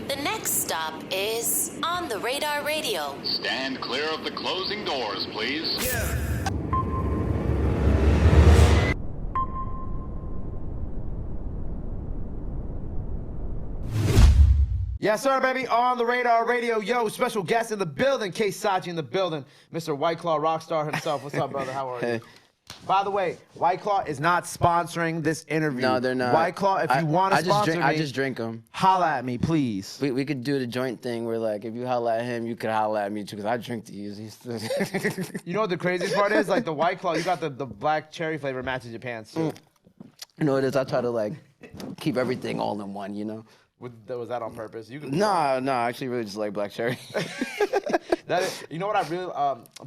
The next stop is On the Radar Radio. Stand clear of the closing doors, please. Yes, sir, baby. On the Radar Radio. Yo, special guest in the building. K. Sachi in the building. Mr. White Claw Rockstar himself. What's up, brother? How are you? By the way, White Claw is not sponsoring this interview. No, they're not. White Claw, if you want to sponsor me, I just drink them. Holla at me, please. We could do the joint thing where, like, if you holla at him, you could holla at me too, because I drink these. You know what the craziest part is? Like the White Claw, you got the black cherry flavor matches your pants too. You know what it is? I try to, like, keep everything all in one, you know? Was that on purpose? No, I actually really just like black cherry. You know what I really,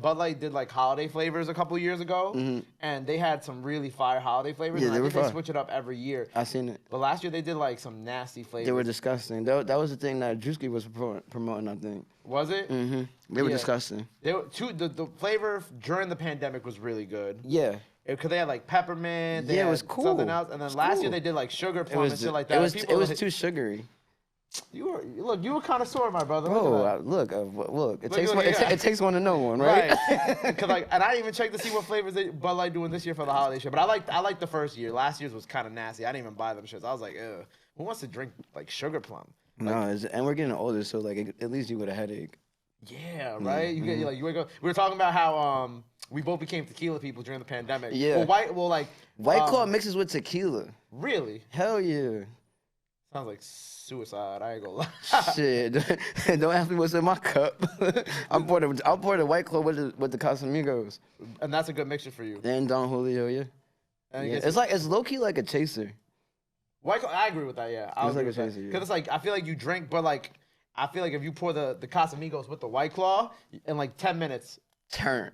Bud Light did like holiday flavors a couple years ago, and they had some really fire holiday flavors. Yeah, and they were fire. they switch it up every year. I seen it. But last year they did like some nasty flavors. They were disgusting. That was the thing that Drewski was promoting, I think. Was it? They were disgusting. They were the flavor during the pandemic was really good. Yeah. Because they had like peppermint. Yeah, it was cool. Something else, and then last year they did like sugar plum and shit like that. It was too sugary. You were kind of sore, my brother. Look, it takes one to know one, right? Right. Cause like, and I didn't even check to see what flavors Bud Light doing this year for the holiday shit. But I liked the first year. Last year's was kind of nasty. I didn't even buy them shits. I was like, ew, who wants to drink like sugar plum? Like, and we're getting older, so like at least you with a headache. Yeah, right. You get you wake up. We were talking about how we both became tequila people during the pandemic. Yeah. White Claw mixes with tequila. Really? Hell yeah. Sounds like suicide. I ain't gonna lie. Shit, don't ask me what's in my cup. I'll pour the White Claw with the Casamigos. And that's a good mixture for you. And Don Julio, yeah. It's low key like a chaser. White Claw, I agree with that. Yeah, It's like a chaser. Because it's like I feel like you drink, but like I feel like if you pour the Casamigos with the White Claw in like 10 minutes, turn.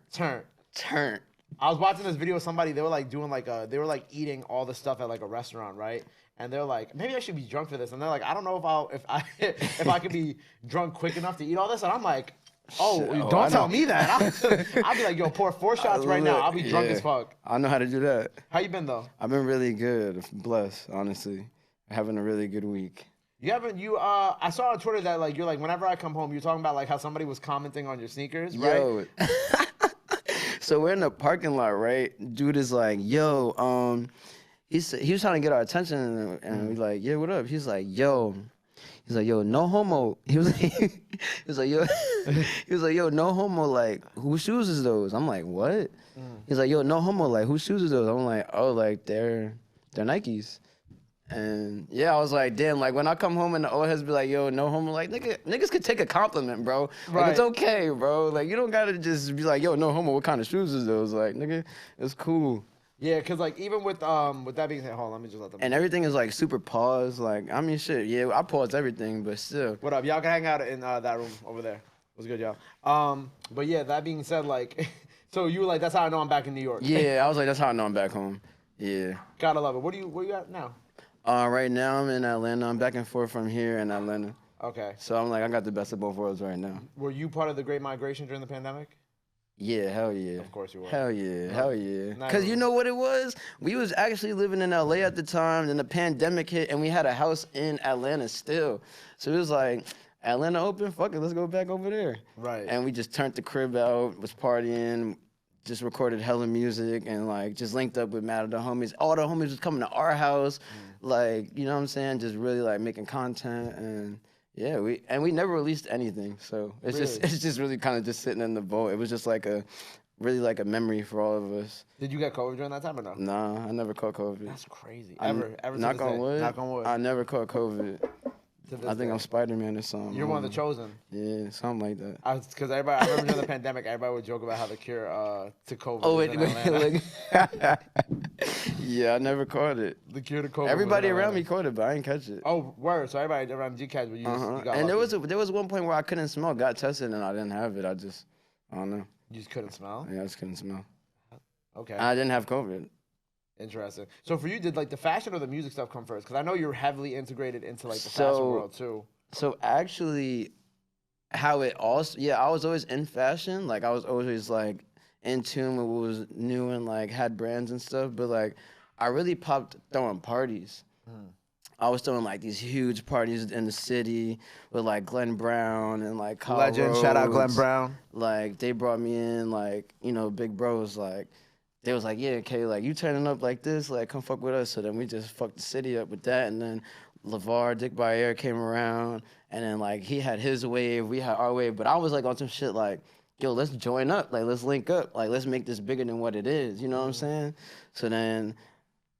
I was watching this video of somebody. They were like doing like they were like eating all the stuff at like a restaurant, right? And they're like, maybe I should be drunk for this. And they're like, I don't know if I could be drunk quick enough to eat all this. And I'm like, don't tell me that. I'll be like, yo, pour 4 shots right now. I'll be drunk as fuck. I know how to do that. How you been though? I've been really good, blessed, honestly. Having a really good week. I saw on Twitter that like you're like whenever I come home, you're talking about like how somebody was commenting on your sneakers, right? Yo. So we're in the parking lot, right? Dude is like, yo, he was trying to get our attention, and we like, yeah, what up? He's like, yo, no homo. He was like, yo, no homo. Like, whose shoes is those? I'm like, what? He's like, yo, no homo. Like, whose shoes is those? I'm like, oh, like they're Nikes. And yeah, I was like, damn, like when I come home and the old heads be like, yo, no homo, like niggas could take a compliment, bro. Like it's okay, bro. Like you don't gotta just be like, yo, no homo, what kind of shoes is those? Like, nigga, it's cool. Yeah, cause like even with that being said, hold on, let me just let them. And everything is like super paused. Like, I mean shit, yeah, I pause everything, but still. What up? Y'all can hang out in that room over there. What's good, y'all? But yeah, that being said, like so you were like, that's how I know I'm back in New York. Yeah, I was like, that's how I know I'm back home. Yeah. Gotta love it. Where you at now? Right now I'm in Atlanta. I'm back and forth from here in Atlanta. Okay. So I'm like, I got the best of both worlds right now. Were you part of the Great Migration during the pandemic? Yeah, hell yeah. Of course you were. Hell yeah, hell yeah. Because you know what it was? We was actually living in LA at the time, then the pandemic hit, and we had a house in Atlanta still. So it was like, Atlanta open? Fuck it, let's go back over there. Right. And we just turned the crib out, was partying, just recorded hella music, and like just linked up with mad of the homies. All the homies was coming to our house, like, you know what I'm saying? Just really like making content, and yeah, we never released anything. So it's just really kind of just sitting in the vault. It was just like a memory for all of us. Did you get COVID during that time or no? Nah, I never caught COVID. That's crazy. Ever knock on wood. Knock on wood. I never caught COVID. I think I'm Spider-Man or something. You're one of the chosen. Yeah, something like that. Because I remember during the pandemic, everybody would joke about how the cure to COVID Oh, was in Atlanta. Yeah, I never caught it. The cure to COVID. Everybody around me caught it, but I didn't catch it. Oh, word. So everybody around G-Cats would use you got And lucky. there was one point where I couldn't smell, got tested, and I didn't have it. I don't know. You just couldn't smell? Yeah, I just couldn't smell. Okay. I didn't have COVID. Interesting. So for you, did like the fashion or the music stuff come first? Because I know you're heavily integrated into like the fashion world too. So actually, how it also, I was always in fashion. Like I was always like in tune with what was new and like had brands and stuff. But like I really popped throwing parties. I was throwing like these huge parties in the city with like Glenn Brown and like Kyle Legend. Shout out Glenn Rhodes. Brown. Like they brought me in, like, you know, big bros, like they was like, yeah, okay, like you turning up like this, like come fuck with us. So then we just fucked the city up with that, and then LeVar, Dick Bayer came around, and then like he had his wave, we had our wave, but I was like on some shit like, yo, let's join up, like let's link up, like let's make this bigger than what it is, you know what I'm saying? So then,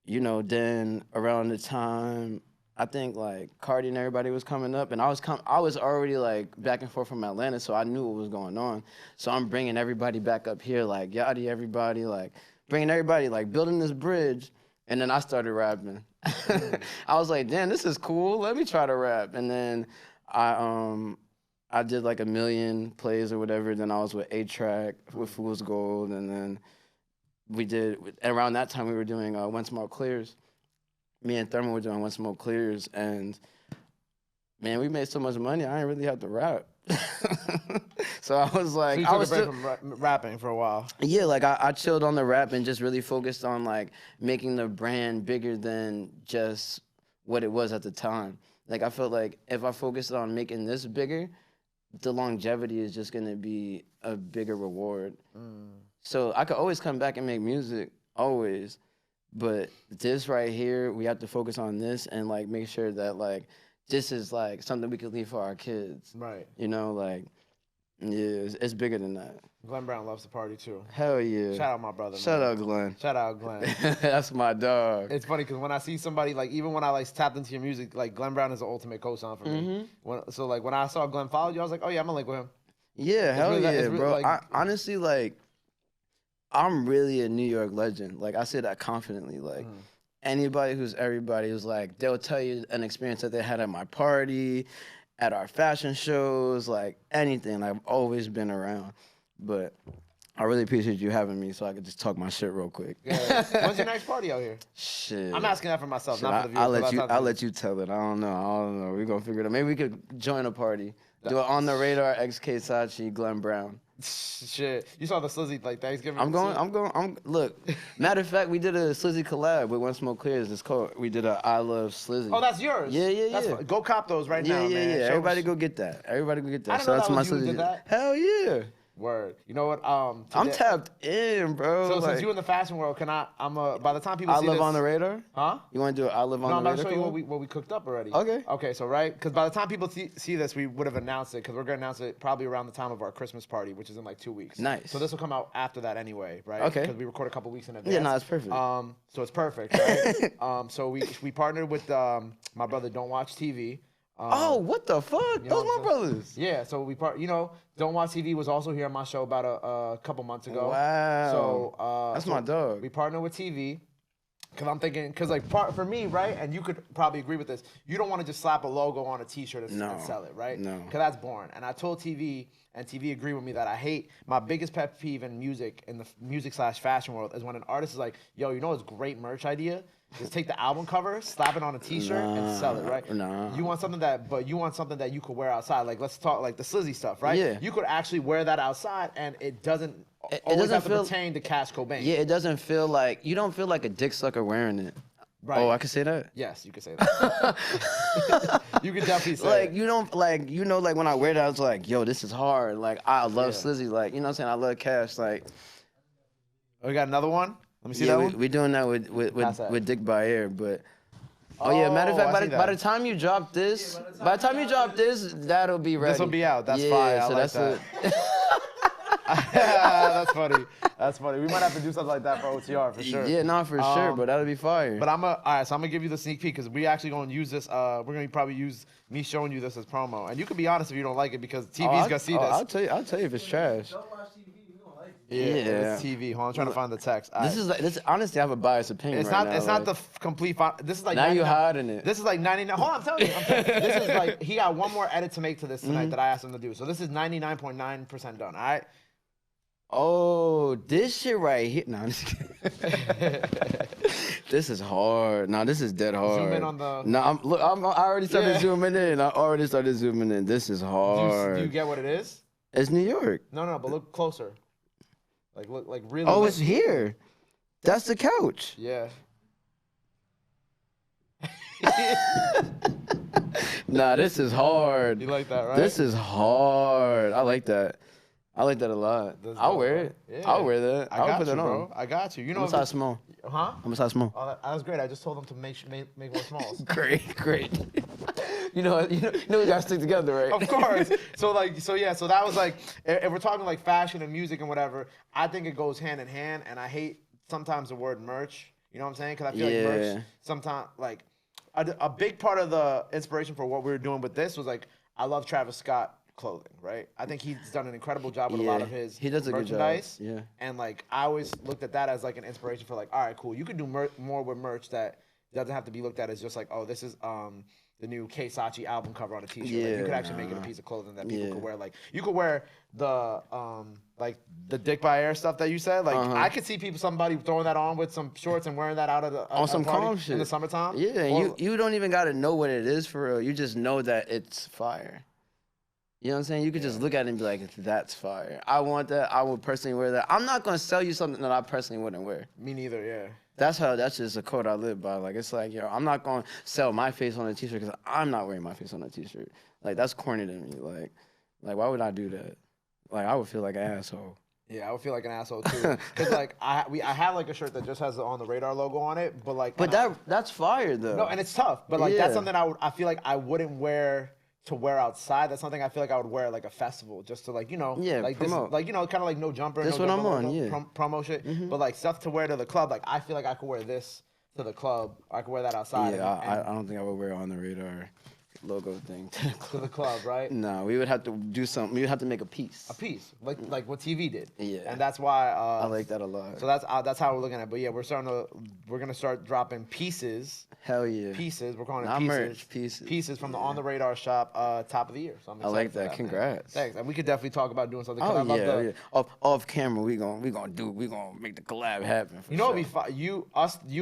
you know, then around the time, I think like Cardi and everybody was coming up, and I was already like back and forth from Atlanta, so I knew what was going on. So I'm bringing everybody back up here, like Yachty, everybody, like bringing everybody, like building this bridge, and then I started rapping. I was like, damn, this is cool. Let me try to rap, and then I did like 1 million plays or whatever. Then I was with A-Track with Fool's Gold, and then we did around that time we were doing When Smoke Clears. Me and Thurman were doing When Smoke Clears, and man, we made so much money, I didn't really have to rap. So I was like, So you took a break from rapping for a while. Yeah, like I chilled on the rap and just really focused on like making the brand bigger than just what it was at the time. Like I felt like if I focused on making this bigger, the longevity is just gonna be a bigger reward. So I could always come back and make music, always. But this right here, we have to focus on this and like make sure that like this is like something we could leave for our kids. Right. You know, like, yeah, it's bigger than that. Glenn Brown loves to party too. Hell yeah. Shout out my brother. Shout man. out Glenn. Shout out Glenn. That's my dog. It's funny because when I see somebody, like even when I like tapped into your music, like Glenn Brown is the ultimate co-sign for me. So like when I saw Glenn follow you, I was like, oh yeah, I'm gonna link with him. Yeah, hell really yeah, it's really bro. like- I honestly, like, I'm really a New York legend. Like, I say that confidently. Like, anybody who's everybody who's like, they'll tell you an experience that they had at my party, at our fashion shows, like anything. I've always been around. But I really appreciate you having me so I could just talk my shit real quick. Yeah. When's your next party out here? Shit. I'm asking that for myself, Shit, not for the viewers. I'll let you tell it. I don't know. We're gonna figure it out. Maybe we could join a party. Do it on the radar, XK Sachi, Glenn Brown. Shit, you saw the Slizzy like Thanksgiving. Look, matter of fact, we did a Slizzy collab with When Smoke Clears. It's called, we did a I Love Slizzy. Oh, that's yours. Yeah. That's fun. Go cop those right now, man. Yeah. Show Everybody us- go get that. I didn't know that's that my was you who Slizzy. did that. Hell yeah. Word. You know what? I'm Today- tapped in, bro. So like, since you in the fashion world, can I? By the time people I see live this, on the radar. huh? You want to do it? I live on No, I'm the about to radar. show you collab? what we cooked up already. Okay. Okay, so right, because by the time people see this, we would have announced it because we're gonna announce it probably around the time of our Christmas party, which is in like 2 weeks. Nice. So this will come out after that anyway, right? Okay. Because we record a couple weeks in advance. Yeah, no, it's perfect. So it's perfect, right? So we partnered with my brother Don't Watch TV. Oh, what the fuck? you know Those what my I'm saying? brothers. Yeah, so Don't Watch TV was also here on my show about a couple months ago. Wow. So That's my dog. We partnered with TV. Cause I'm thinking, for me, right, and you could probably agree with this. You don't want to just slap a logo on a T-shirt and sell it, right? No. Cause that's boring. And I told TV, and TV agreed with me that I hate my biggest pet peeve in music, in the music/fashion world, is when an artist is like, "Yo, you know, it's a great merch idea. Just take the album cover, slap it on a T-shirt, and sell it, right? Nah. You want something that you could wear outside. Like let's talk like the Slizzy stuff, right? Yeah. You could actually wear that outside, and it doesn't It always doesn't have to feel- pertain to Cash Cobain. Yeah, it doesn't feel like, you don't feel like a dick sucker wearing it. Right. Oh, I can say that? Yes, you could say that. You could definitely say Like, it. you don't, like, you know, like, when I wear that, I was like, yo, this is hard. Like, I love Yeah. Slizzy. Like, you know what I'm saying? I love Cash. Like, We got another one. Let me see yeah, that one. we're doing that Pass that. with Dick Bayer, but... Oh, yeah, matter of Oh, fact, I see by that. the time you drop this, that'll be ready. This'll be out. That's yeah, fire. I so like that's that. That's funny. That's funny. We might have to do something like that for OTR for sure. Yeah, not for sure, but that'll be fire. But all right, so I'm gonna give you the sneak peek because we actually gonna use this. We're gonna probably use me showing you this as promo, and you can be honest if you don't like it because TV's gonna see this. I'll tell you if it's trash. Yeah, it's TV. Hold on, I'm trying to find the text. All right. This honestly, I have a biased opinion. It's right not. now, It's not the complete. This is like. Now you 99 hiding it. This is like 99. Hold on, I'm telling you. This is like he got one more edit to make to this tonight that I asked him to do. So this is 99.9% done. All right. Oh, this shit right here. No, I'm just kidding. This is hard. No, this is dead hard. Zoom in on the- No, I already started Yeah. zooming in. I already started zooming in. This is hard. Do you get what it is? It's New York. No, but look closer. Look like really. Oh, look- it's here. That's the couch. Yeah. Nah, this is hard. You like that, right? This is hard. I like that. I like that a lot. I'll wear it. Yeah. I'll wear that. I I'll got put you, that bro. on. I got you. You know, I'm a size small. Huh? I'm a size small. Oh, that was great. I just told them to make more smalls. Great. you know we gotta stick together, right? Of course. So that was like, if we're talking like fashion and music and whatever, I think it goes hand in hand. And I hate sometimes the word merch. You know what I'm saying? Because I feel like merch sometimes, like, a big part of the inspiration for what we were doing with this was like, I love Travis Scott clothing, right? I think he's done an incredible job with a lot of his he does a merchandise. good job. Yeah. And like, I always looked at that as like an inspiration for like, all right, cool. You could do more with merch that doesn't have to be looked at as just like, oh, this is the new Kei Sachi album cover on a t-shirt. Like, you could actually make it a piece of clothing that people could wear. Like, you could wear the the Dick by Air stuff that you said. Like, I could see somebody throwing that on with some shorts and wearing that out of the on some calm shit in the summertime. Yeah, and you don't even gotta know what it is for real. You just know that it's fire. You know what I'm saying? You could just look at it and be like, that's fire. I want that. I would personally wear that. I'm not gonna sell you something that I personally wouldn't wear. Me neither. Yeah. That's just a code I live by. Like, it's like, yo, I'm not gonna sell my face on a t-shirt because I'm not wearing my face on a t-shirt. Like, that's corny to me. Like why would I do that? Like, I would feel like an asshole. Yeah, I would feel like an asshole too. Cause like I have like a shirt that just has the On the Radar logo on it, but like. But that's fire though. No, and it's tough. But like that's something I feel like I wouldn't wear to wear outside. That's something I feel like I would wear at like a festival just to like, like promote. This, like, kind of like No Jumper. That's no what jumper, I'm on, promo shit. But like stuff to wear to the club, like I feel like I could wear this to the club. Or I could wear that outside. Yeah, I don't think I would wear On the Radar logo thing to the club, right? No, we would have to do something. We would have to make a piece. A piece, like what TV did. Yeah. And that's why I like that a lot. So that's how we're looking at it. But yeah, we're gonna start dropping pieces. Hell yeah. Pieces. We're calling it Not pieces. merch, pieces. Pieces from the On the Radar shop, top of the year. So I'm I like that. Congrats. Man. Thanks. And we could definitely talk about doing something. Oh yeah. Off camera, we gonna make the collab happen. You know what? You,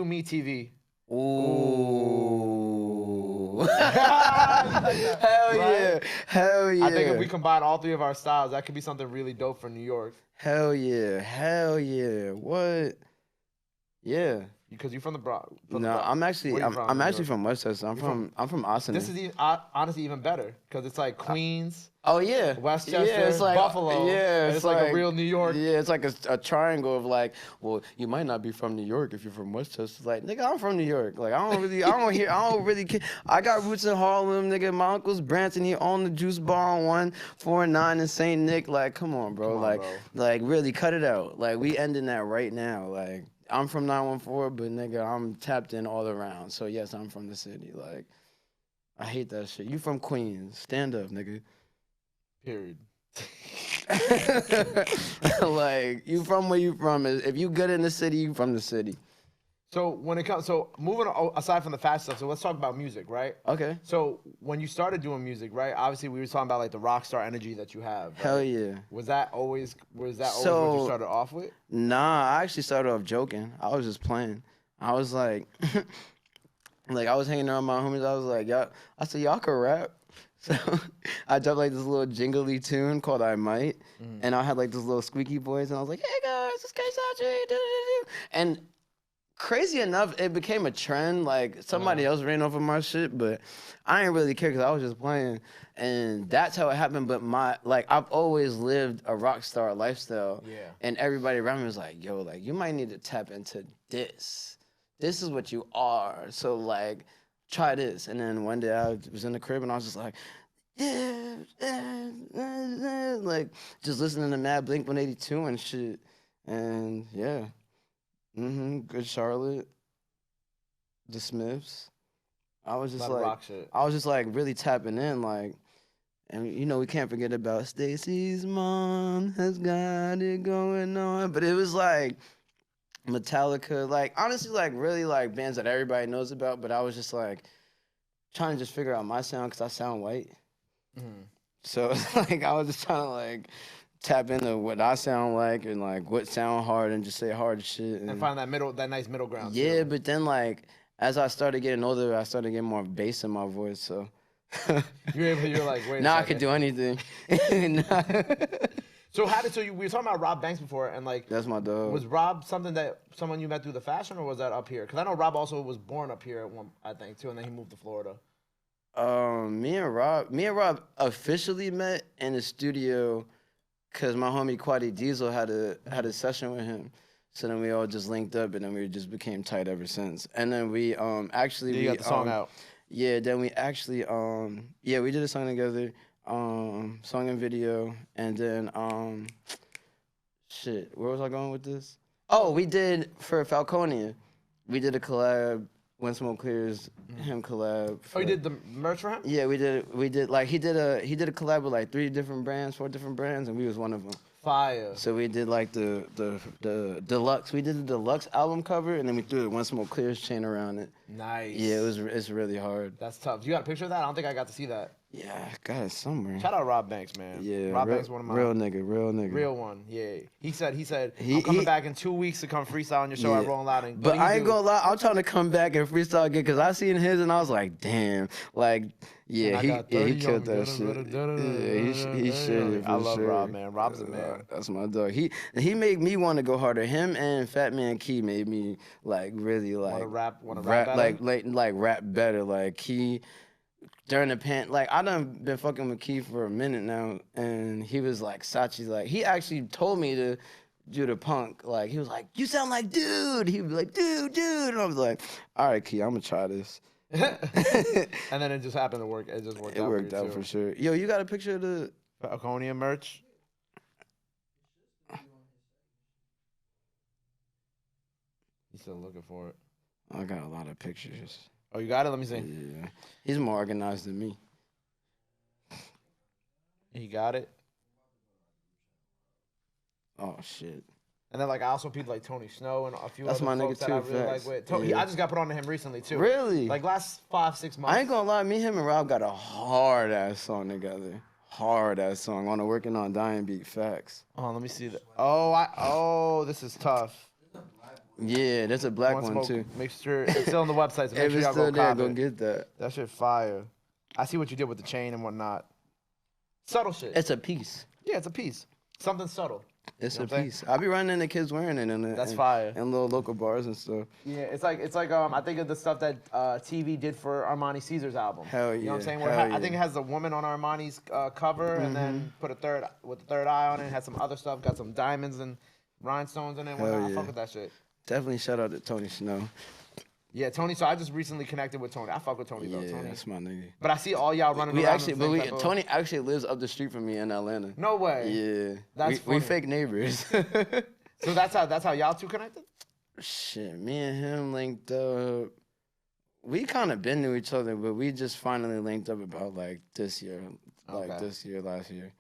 me, TV. Ooh. Hell yeah. Hell yeah. I think if we combine all three of our styles, that could be something really dope for New York. Hell yeah. Hell yeah. What? Yeah. Because you're from the Bronx. No, I'm actually from Westchester. I'm from Austin. This is honestly even better because it's like Queens. Oh yeah, Westchester, it's like, Buffalo. Yeah, it's like a real New York. Yeah, it's like a triangle of like, well, you might not be from New York if you're from Westchester. Like, nigga, I'm from New York. Like, I don't really care. I got roots in Harlem, nigga. My uncle's Branson. He owned the juice bar on 149 in St. Nick. Like, come on, bro. Like, really, cut it out. Like, we ending that right now. Like, I'm from 914, but nigga, I'm tapped in all around. So yes, I'm from the city. Like, I hate that shit. You from Queens? Stand up, nigga. Period. Like, you from where you from. If you good in the city, you from the city. So moving aside from the fast stuff, so let's talk about music, right? Okay. So when you started doing music, right? Obviously, we were talking about like the rock star energy that you have. Right? Hell yeah. Was that always what you started off with? Nah, I actually started off joking. I was just playing. I was like, like I was hanging around my homies. I was like, y'all can rap. So I dropped like this little jingly tune called I Might, and I had like this little squeaky voice, and I was like, hey guys, it's Kei Sachi, and crazy enough, it became a trend. Like somebody else ran over my shit, but I didn't really care because I was just playing, and that's how it happened. But I've always lived a rock star lifestyle, and everybody around me was like, yo, like you might need to tap into this. This is what you are. So like, try this. And then one day I was in the crib and I was just like, like just listening to Mad Blink 182 and shit. And yeah. Good Charlotte. The Smiths. I was just like really tapping in, like, and you know we can't forget about Stacy's mom has got it going on. But it was like Metallica, like honestly, like really like bands that everybody knows about. But I was just like trying to just figure out my sound because I sound white. So it's like I was just trying to like tap into what I sound like and like what sound hard and just say hard shit and find that nice middle ground. Yeah, but then like as I started getting older, I started getting more bass in my voice. So you're like, wait. Now I could do anything. So we were talking about Robb Banks before, and like, That's my dog. was Robb someone you met through the fashion, or was that up here? Because I know Robb also was born up here at one, I think, too, and then he moved to Florida. Me and Rob officially met in the studio because my homie Quadi Diesel had a session with him. So then we all just linked up, and then we just became tight ever since. And then we actually You got the song out. Yeah, then we actually we did a song together, song and video, and then shit, where was I going with this? Oh, we did for Falconia, we did a collab. When Smoke Clears, him collab. Oh, you did the merch for him? Yeah, we did like he did a collab with like 4 different brands, and we was one of them. Fire. So we did like the deluxe. We did the deluxe album cover, and then we threw the When Smoke Clears chain around it. Nice. Yeah, it's really hard. That's tough. You got a picture of that? I don't think I got to see that. Yeah, I got it somewhere. Shout out Robb Banks, man. Yeah, Robb Banks, one of my real nigga. real one. Yeah, he said I'm coming back in 2 weeks to come freestyle on your show at Rolling Loud. And but I ain't gonna lie, I'm trying to come back and freestyle again because I seen his and I was like, damn, like yeah, he killed that shit. Yeah, he shit. I love Robb, man. Robb's a man. That's my dog. He made me want to go harder. Him and Fat Man Key made me like really like wanna rap better? like rap better. Like he. During the like I done been fucking with Keith for a minute now, and he was like, Sachi's like, he actually told me to do the punk. Like he was like, you sound like dude. He was like, dude, and I was like, all right, Key, I'm gonna try this. And then it just happened to work. It just worked out. It worked out for sure. Yo, you got a picture of the Falconia merch? He's still looking for it. I got a lot of pictures. Oh, you got it? Let me see. Yeah. He's more organized than me. He got it. Oh, shit. And then, like, I also people like Tony Shhnow and a few That's other my folks nigga that I too, really facts. like with. I just got put on to him recently, too. Really? Like, last 5-6 months. I ain't gonna lie, me, him, and Rob got a hard-ass song together. Hard-ass song on a Working on Dying beat, facts. Oh, let me see that. Oh, this is tough. Yeah, that's a black one, too. Make sure it's still on the website, so make If sure it's y'all still go there, cop go it. get that. That shit fire. I see what you did with the chain and whatnot. Subtle shit. It's a piece. Yeah, it's a piece. Something subtle. It's You know a what I'm piece. I be running into kids wearing it in That's fire. in little local bars and stuff. Yeah, it's like I think of the stuff that TV did for Armani Caesar's album. Hell You know what I'm yeah, saying? hell Where I yeah. think it has a woman on Armani's cover and then put a third eye on it. Had some other stuff, got some diamonds and rhinestones in it. Hell I yeah. fuck with that shit. Definitely shout out to Tony Shhnow. Yeah, Tony. So I just recently connected with Tony. I fuck with Tony though. Yeah, Tony. that's my nigga. But I see all y'all running around. Tony actually lives up the street from me in Atlanta. No way. Yeah, That's we funny. fake neighbors. So that's how y'all two connected. Shit, me and him linked up. We kind of been to each other, but we just finally linked up about like this year, last year,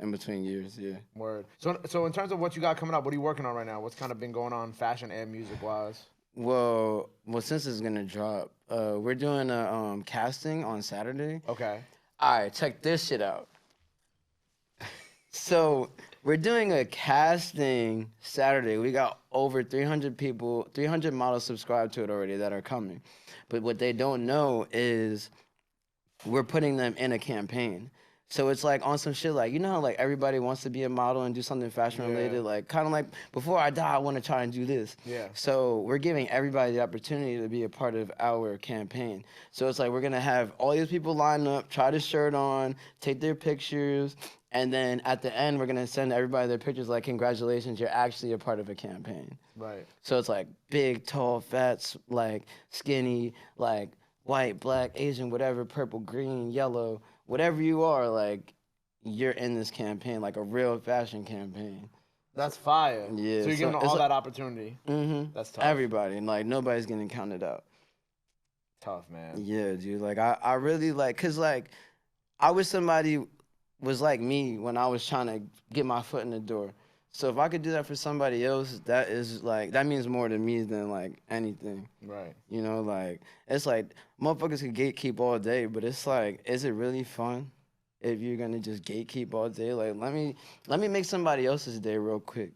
in between years. Yeah. Word. So in terms of what you got coming up, what are you working on right now? What's kind of been going on, fashion and music wise? Well, since it's gonna drop, we're doing a casting on Saturday. Okay. All right, check this shit out. So we're doing a casting Saturday. We got over 300 people, 300 models subscribed to it already that are coming. But what they don't know is we're putting them in a campaign. So it's like on some shit like, you know how like everybody wants to be a model and do something fashion related? Yeah. Like kind of like before I die, I want to try and do this. Yeah. So we're giving everybody the opportunity to be a part of our campaign. So it's like we're going to have all these people line up, try the shirt on, take their pictures, and then at the end, we're going to send everybody their pictures like, congratulations, you're actually a part of a campaign. Right. So it's like big, tall, fat, like skinny, like white, black, Asian, whatever, purple, green, yellow, whatever you are, like you're in this campaign, like a real fashion campaign. That's fire. Yeah, So you're giving all that opportunity. Mm-hmm. That's tough. Everybody, like nobody's getting counted out. Tough, man. Yeah, dude. Like I really like, cause like I wish somebody was like me when I was trying to get my foot in the door. So if I could do that for somebody else, that is like, that means more to me than like anything. Right. You know, like, it's like, motherfuckers can gatekeep all day, but it's like, is it really fun if you're gonna just gatekeep all day? Like, let me make somebody else's day real quick,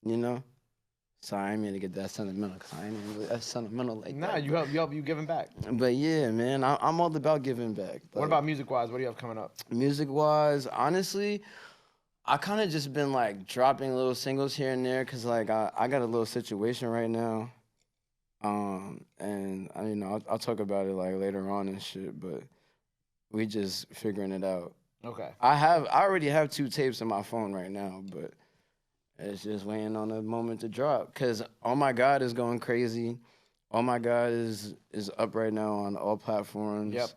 you know? Sorry, I didn't mean to get that sentimental, because I ain't even really that sentimental like Nah, that. you help you giving back. But yeah, man, I'm all about giving back. What about music wise? What do you have coming up? Music-wise, honestly, I kind of just been like dropping little singles here and there because like I got a little situation right now. And you know I'll talk about it like later on and shit, but we just figuring it out. Okay. I already have 2 tapes in my phone right now, but it's just waiting on a moment to drop. Cause Oh My God is going crazy. Oh My God is up right now on all platforms. Yep.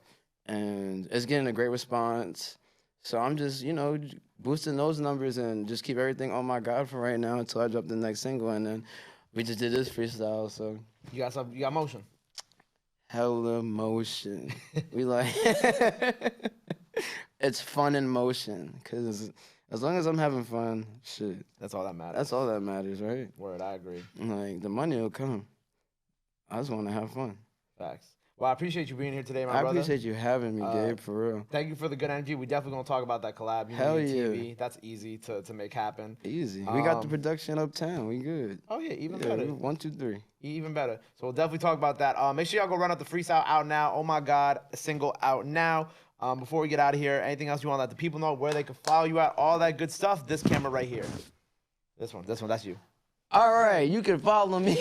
And it's getting a great response. So I'm just, you know, boosting those numbers and just keep everything Oh My God for right now until I drop the next single. And then we just did this freestyle, so. You got motion. Hella motion. We like, it's fun in motion. Cause as long as I'm having fun, shit. That's all that matters. That's all that matters, right? Word, I agree. Like, the money will come. I just want to have fun. Facts. Well, I appreciate you being here today, my I brother. appreciate you having me, Gabe, for real. Thank you for the good energy. We definitely gonna talk about that collab. Hell yeah. TV. That's easy to make happen. Easy. We got the production uptown. We good. Oh yeah, even Yeah, better. 1, 2, 3. Even better. So we'll definitely talk about that. Make sure y'all go run out the freestyle out now. Oh My God, single out now. Before we get out of here, anything else you want to let the people know where they can follow you at? All that good stuff. This camera right here. This one, that's you. All right, you can follow me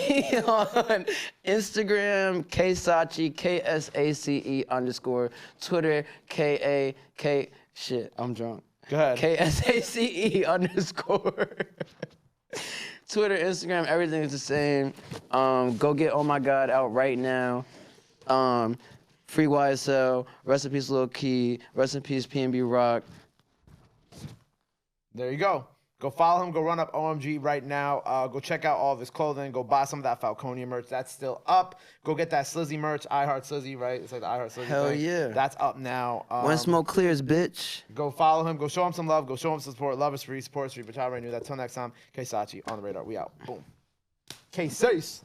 on Instagram, Ksace, KSACE_, Twitter, KAK, shit, I'm drunk. Go ahead. KSACE_. Twitter, Instagram, everything is the same. Go get Oh My God out right now. Free YSL, rest in peace Lil Key, rest in peace PNB Rock. There you go. Go follow him. Go run up OMG right now. Go check out all of his clothing. Go buy some of that Falconia merch. That's still up. Go get that Slizzy merch. I Heart Slizzy, right? It's like the I Heart Slizzy Hell thing. yeah. That's up now. When smoke clears, bitch. Go follow him. Go show him some love. Go show him some support. Love is free. Support is free. But y'all already knew that. Till next time, Ksace on the radar. We out. Boom. Ksace.